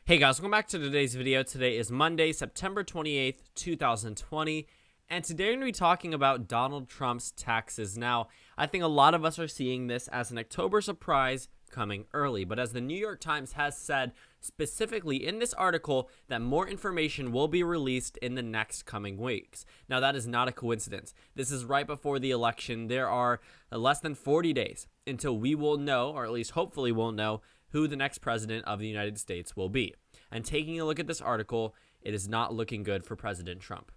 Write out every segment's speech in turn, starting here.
Hey guys, welcome back to today's video. Today is Monday, September 28th, 2020, and today we're going to be talking about Donald Trump's taxes. Now, I think a lot of us are seeing this as an October surprise coming early, but as the New York Times has said specifically in this article that more information will be released in the next coming weeks. Now, that is not a coincidence. This is right before the election. There are less than 40 days until we will know, or at least hopefully we'll know, who the next president of the United States will be. And taking a look at this article, it is not looking good for President Trump.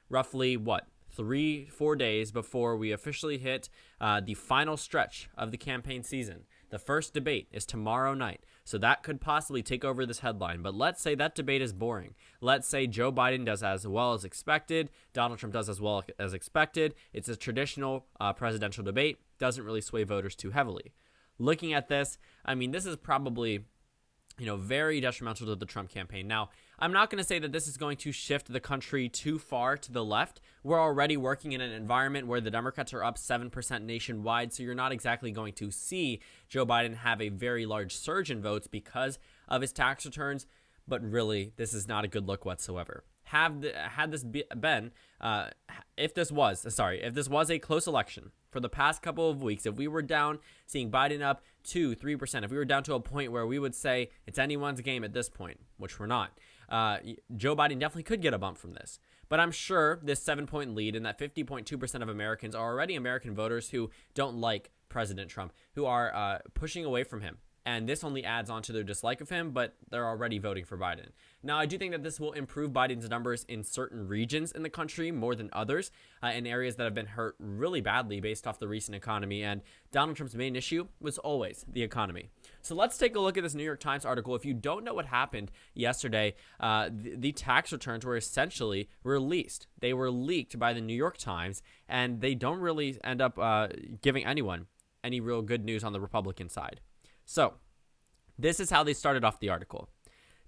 Roughly, 3-4 days before we officially hit the final stretch of the campaign season. The first debate is tomorrow night, so that could possibly take over this headline. But let's say that debate is boring. Let's say Joe Biden does as well as expected, Donald Trump does as well as expected. It's a traditional presidential debate, doesn't really sway voters too heavily. Looking at this, I mean, this is probably, very detrimental to the Trump campaign. Now, I'm not going to say that this is going to shift the country too far to the left. We're already working in an environment where the Democrats are up 7% nationwide, so you're not exactly going to see Joe Biden have a very large surge in votes because of his tax returns, but really, this is not a good look whatsoever. If this was a close election for the past couple of weeks, if we were down seeing Biden up 2-3%, if we were down to a point where we would say it's anyone's game at this point, which we're not, Joe Biden definitely could get a bump from this. But I'm sure this 7-point lead and that 50.2% of Americans are already American voters who don't like President Trump, who are pushing away from him. And this only adds on to their dislike of him, but they're already voting for Biden. Now, I do think that this will improve Biden's numbers in certain regions in the country more than others, in areas that have been hurt really badly based off the recent economy. And Donald Trump's main issue was always the economy. So let's take a look at this New York Times article. If you don't know what happened yesterday, the tax returns were essentially released. They were leaked by the New York Times, and they don't really end up giving anyone any real good news on the Republican side. So, this is how they started off the article.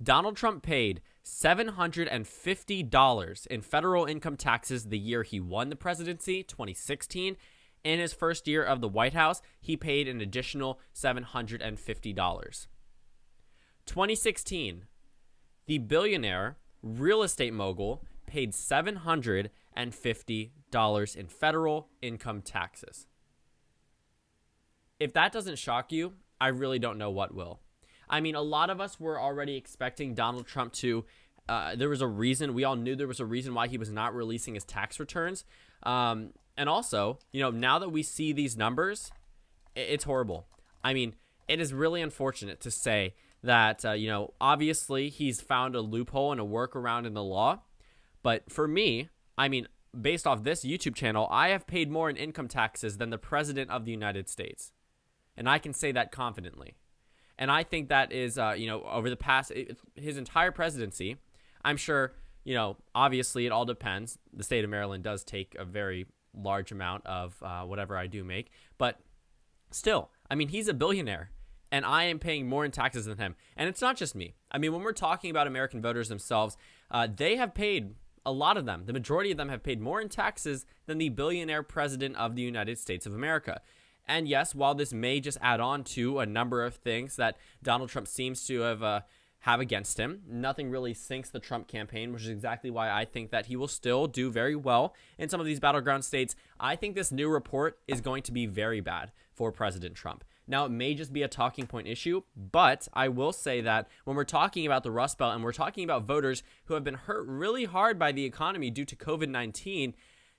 Donald Trump paid $750 in federal income taxes the year he won the presidency, 2016. In his first year of the White House, he paid an additional $750. 2016, the billionaire real estate mogul paid $750 in federal income taxes. If that doesn't shock you, I really don't know what will. I mean, a lot of us were already expecting Donald Trump to, there was a reason, we all knew there was a reason why he was not releasing his tax returns. And also, now that we see these numbers, it's horrible. I mean, it is really unfortunate to say that, obviously he's found a loophole and a workaround in the law. But for me, I mean, based off this YouTube channel, I have paid more in income taxes than the president of the United States. And I can say that confidently. And I think that is, over the past, his entire presidency, I'm sure, obviously it all depends. The state of Maryland does take a very large amount of whatever I do make. But still, I mean, he's a billionaire. And I am paying more in taxes than him. And it's not just me. I mean, when we're talking about American voters themselves, they have paid, a lot of them, the majority of them have paid more in taxes than the billionaire president of the United States of America. And yes, while this may just add on to a number of things that Donald Trump seems to have against him, nothing really sinks the Trump campaign, which is exactly why I think that he will still do very well in some of these battleground states. I think this new report is going to be very bad for President Trump. Now, it may just be a talking point issue, but I will say that when we're talking about the Rust Belt and we're talking about voters who have been hurt really hard by the economy due to COVID-19,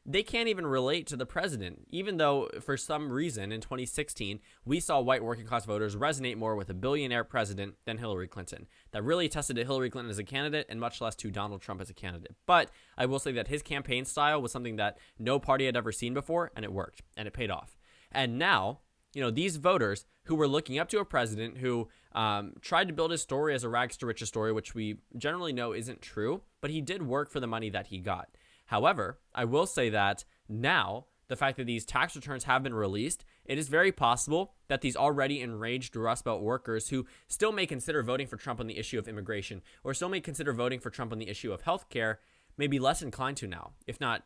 they can't even relate to the president, even though for some reason in 2016, we saw white working class voters resonate more with a billionaire president than Hillary Clinton. That really tested to Hillary Clinton as a candidate and much less to Donald Trump as a candidate. But I will say that his campaign style was something that no party had ever seen before, and it worked, and it paid off. And now, these voters who were looking up to a president who tried to build his story as a rags to riches story, which we generally know isn't true, but he did work for the money that he got. However, I will say that now, the fact that these tax returns have been released, it is very possible that these already enraged Rust Belt workers who still may consider voting for Trump on the issue of immigration or still may consider voting for Trump on the issue of healthcare may be less inclined to now, if not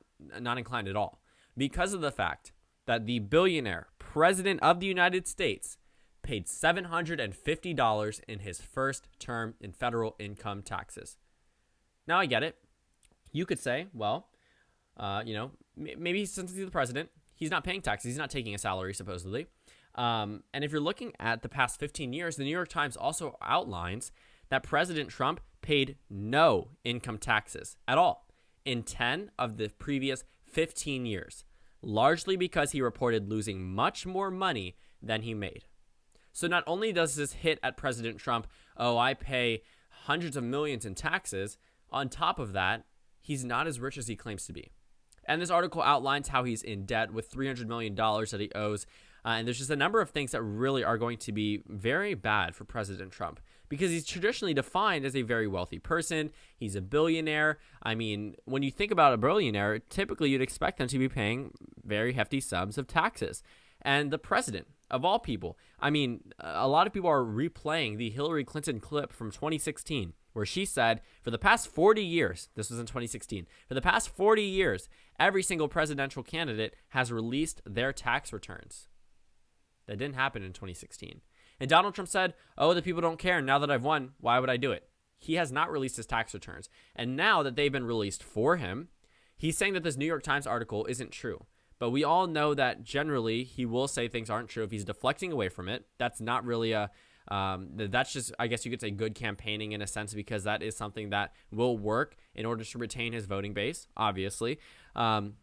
inclined at all, because of the fact that the billionaire president of the United States paid $750 in his first term in federal income taxes. Now, I get it. You could say, well, maybe since he's the president, he's not paying taxes. He's not taking a salary, supposedly. And if you're looking at the past 15 years, the New York Times also outlines that President Trump paid no income taxes at all in 10 of the previous 15 years, largely because he reported losing much more money than he made. So not only does this hit at President Trump, oh, I pay hundreds of millions in taxes, on top of that, he's not as rich as he claims to be. And this article outlines how he's in debt with $300 million that he owes. And there's just a number of things that really are going to be very bad for President Trump because he's traditionally defined as a very wealthy person. He's a billionaire. I mean, when you think about a billionaire, typically you'd expect them to be paying very hefty sums of taxes. And the president, of all people, I mean, a lot of people are replaying the Hillary Clinton clip from 2016, where she said, for the past 40 years, this was in 2016, for the past 40 years, every single presidential candidate has released their tax returns. That didn't happen in 2016. And Donald Trump said, oh, the people don't care. Now that I've won, why would I do it? He has not released his tax returns. And now that they've been released for him, he's saying that this New York Times article isn't true. But we all know that generally he will say things aren't true if he's deflecting away from it. That's not really that's just, I guess you could say, good campaigning in a sense, because that is something that will work in order to retain his voting base, obviously. But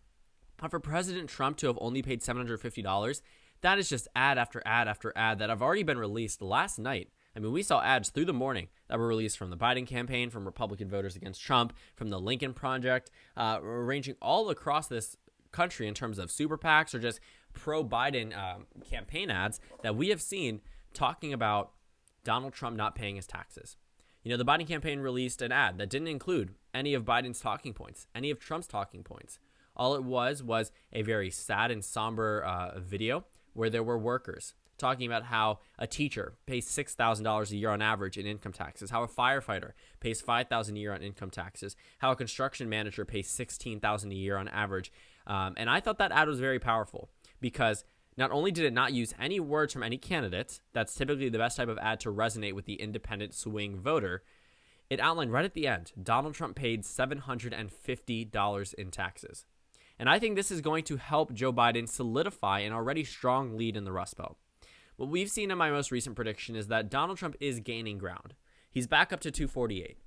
for President Trump to have only paid $750, that is just ad after ad after ad that have already been released last night. I mean, we saw ads through the morning that were released from the Biden campaign, from Republican voters against Trump, from the Lincoln Project, ranging all across this country in terms of super PACs or just pro-Biden campaign ads that we have seen talking about Donald Trump not paying his taxes. You know, the Biden campaign released an ad that didn't include any of Biden's talking points, any of Trump's talking points. All it was a very sad and somber video where there were workers talking about how a teacher pays $6,000 a year on average in income taxes, how a firefighter pays $5,000 a year on income taxes, how a construction manager pays $16,000 a year on average. And I thought that ad was very powerful because not only did it not use any words from any candidate, that's typically the best type of ad to resonate with the independent swing voter, it outlined right at the end, Donald Trump paid $750 in taxes. And I think this is going to help Joe Biden solidify an already strong lead in the Rust Belt. What we've seen in my most recent prediction is that Donald Trump is gaining ground. He's back up to 248.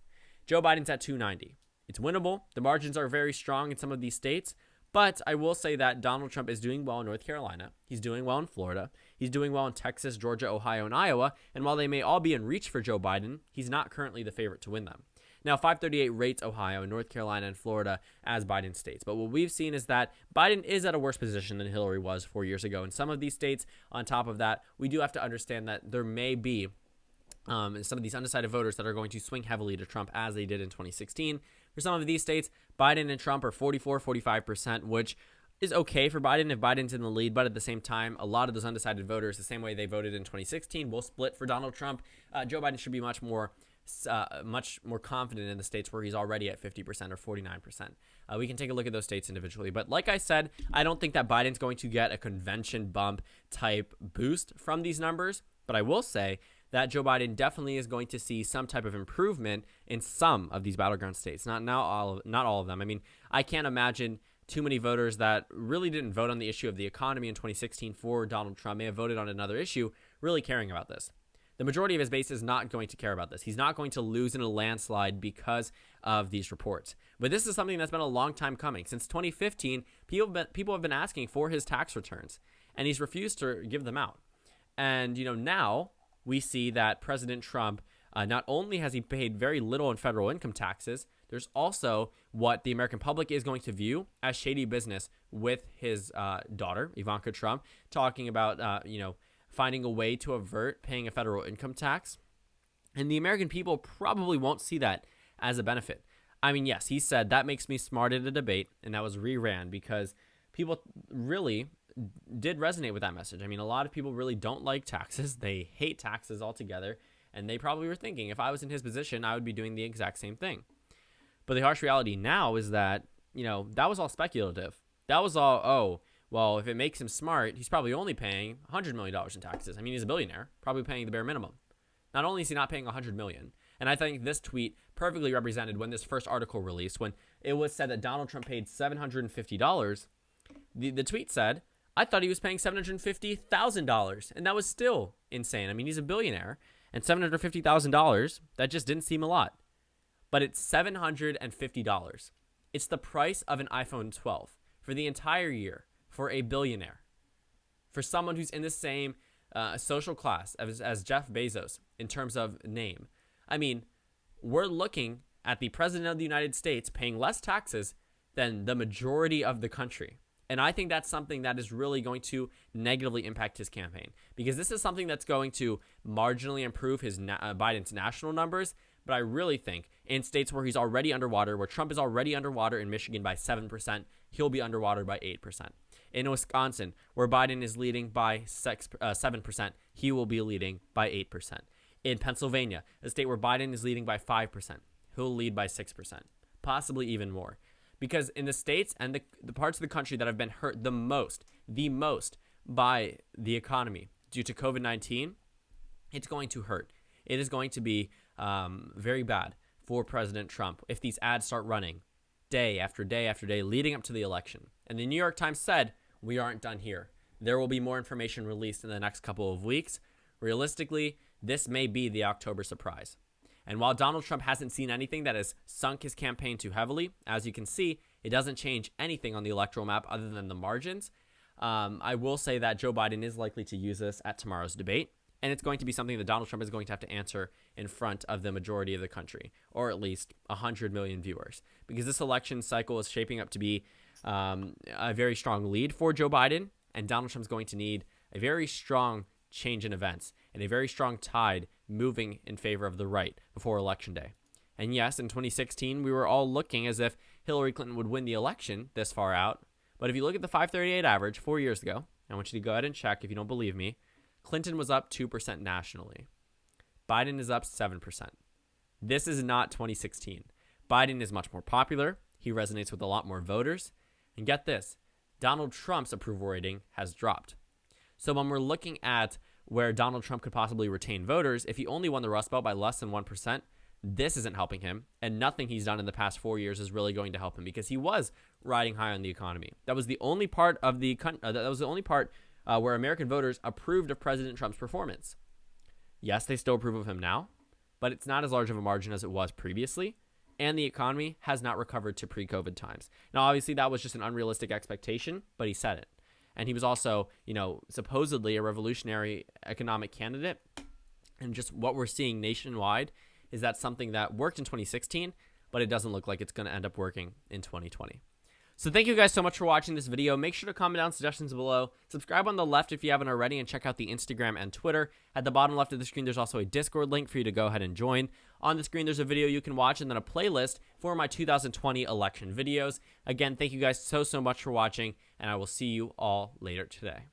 Joe Biden's at 290. It's winnable. The margins are very strong in some of these states. But I will say that Donald Trump is doing well in North Carolina. He's doing well in Florida. He's doing well in Texas, Georgia, Ohio, and Iowa. And while they may all be in reach for Joe Biden, he's not currently the favorite to win them. Now, 538 rates Ohio, North Carolina, and Florida as Biden states. But what we've seen is that Biden is at a worse position than Hillary was 4 years ago in some of these states. On top of that, we do have to understand that there may be some of these undecided voters that are going to swing heavily to Trump as they did in 2016. For some of these states, Biden and Trump are 44-45%, which is okay for Biden if Biden's in the lead. But at the same time, a lot of those undecided voters, the same way they voted in 2016, will split for Donald Trump. Joe Biden should be much more confident in the states where he's already at 50% or 49%. We can take a look at those states individually. But like I said, I don't think that Biden's going to get a convention bump type boost from these numbers. But I will say that Joe Biden definitely is going to see some type of improvement in some of these battleground states. Not all of them. I mean, I can't imagine too many voters that really didn't vote on the issue of the economy in 2016 for Donald Trump may have voted on another issue really caring about this. The majority of his base is not going to care about this. He's not going to lose in a landslide because of these reports. But this is something that's been a long time coming. Since 2015, people have been asking for his tax returns, and he's refused to give them out. And, now we see that President Trump, not only has he paid very little in federal income taxes, there's also what the American public is going to view as shady business with his daughter, Ivanka Trump, talking about, finding a way to avert paying a federal income tax. And the American people probably won't see that as a benefit. I mean, yes, he said that makes me smart at a debate, and that was reran because people really did resonate with that message. I mean, a lot of people really don't like taxes. They hate taxes altogether, and they probably were thinking, if I was in his position, I would be doing the exact same thing. But the harsh reality now is that, that was all speculative. That was all, Well, if it makes him smart, he's probably only paying $100 million in taxes. I mean, he's a billionaire, probably paying the bare minimum. Not only is he not paying $100 million, and I think this tweet perfectly represented when this first article released, when it was said that Donald Trump paid $750. The tweet said, I thought he was paying $750,000, and that was still insane. I mean, he's a billionaire, and $750,000, that just didn't seem a lot. But it's $750. It's the price of an iPhone 12 for the entire year for a billionaire. For someone who's in the same social class as Jeff Bezos in terms of name. I mean, we're looking at the president of the United States paying less taxes than the majority of the country. And I think that's something that is really going to negatively impact his campaign, because this is something that's going to marginally improve his Biden's national numbers. But I really think in states where he's already underwater, where Trump is already underwater in Michigan by 7%, he'll be underwater by 8%. In Wisconsin, where Biden is leading by 7%, he will be leading by 8%. In Pennsylvania, a state where Biden is leading by 5%, he'll lead by 6%, possibly even more. Because in the states and the parts of the country that have been hurt the most by the economy due to COVID-19, it's going to hurt. It is going to be very bad for President Trump if these ads start running day after day after day leading up to the election. And the New York Times said, we aren't done here. There will be more information released in the next couple of weeks. Realistically, this may be the October surprise. And while Donald Trump hasn't seen anything that has sunk his campaign too heavily, as you can see, it doesn't change anything on the electoral map other than the margins. I will say that Joe Biden is likely to use this at tomorrow's debate, and it's going to be something that Donald Trump is going to have to answer in front of the majority of the country, or at least 100 million viewers, because this election cycle is shaping up to be a very strong lead for Joe Biden, and Donald Trump's going to need a very strong change in events and a very strong tide moving in favor of the right before Election Day. And yes, in 2016, we were all looking as if Hillary Clinton would win the election this far out. But if you look at the 538 average 4 years ago, I want you to go ahead and check if you don't believe me, Clinton was up 2% nationally. Biden is up 7%. This is not 2016. Biden is much more popular. He resonates with a lot more voters. And get this, Donald Trump's approval rating has dropped. So when we're looking at where Donald Trump could possibly retain voters, if he only won the Rust Belt by less than 1%, this isn't helping him, and nothing he's done in the past 4 years is really going to help him, because he was riding high on the economy. That was the only part of where American voters approved of President Trump's performance. Yes, they still approve of him now, but it's not as large of a margin as it was previously, and the economy has not recovered to pre-COVID times. Now, obviously, that was just an unrealistic expectation, but he said it. And he was also, supposedly a revolutionary economic candidate. And just what we're seeing nationwide is that something that worked in 2016, but it doesn't look like it's going to end up working in 2020. So thank you guys so much for watching this video. Make sure to comment down suggestions below. Subscribe on the left if you haven't already, and check out the Instagram and Twitter. At the bottom left of the screen, there's also a Discord link for you to go ahead and join. On the screen, there's a video you can watch and then a playlist for my 2020 election videos. Again, thank you guys so much for watching, and I will see you all later today.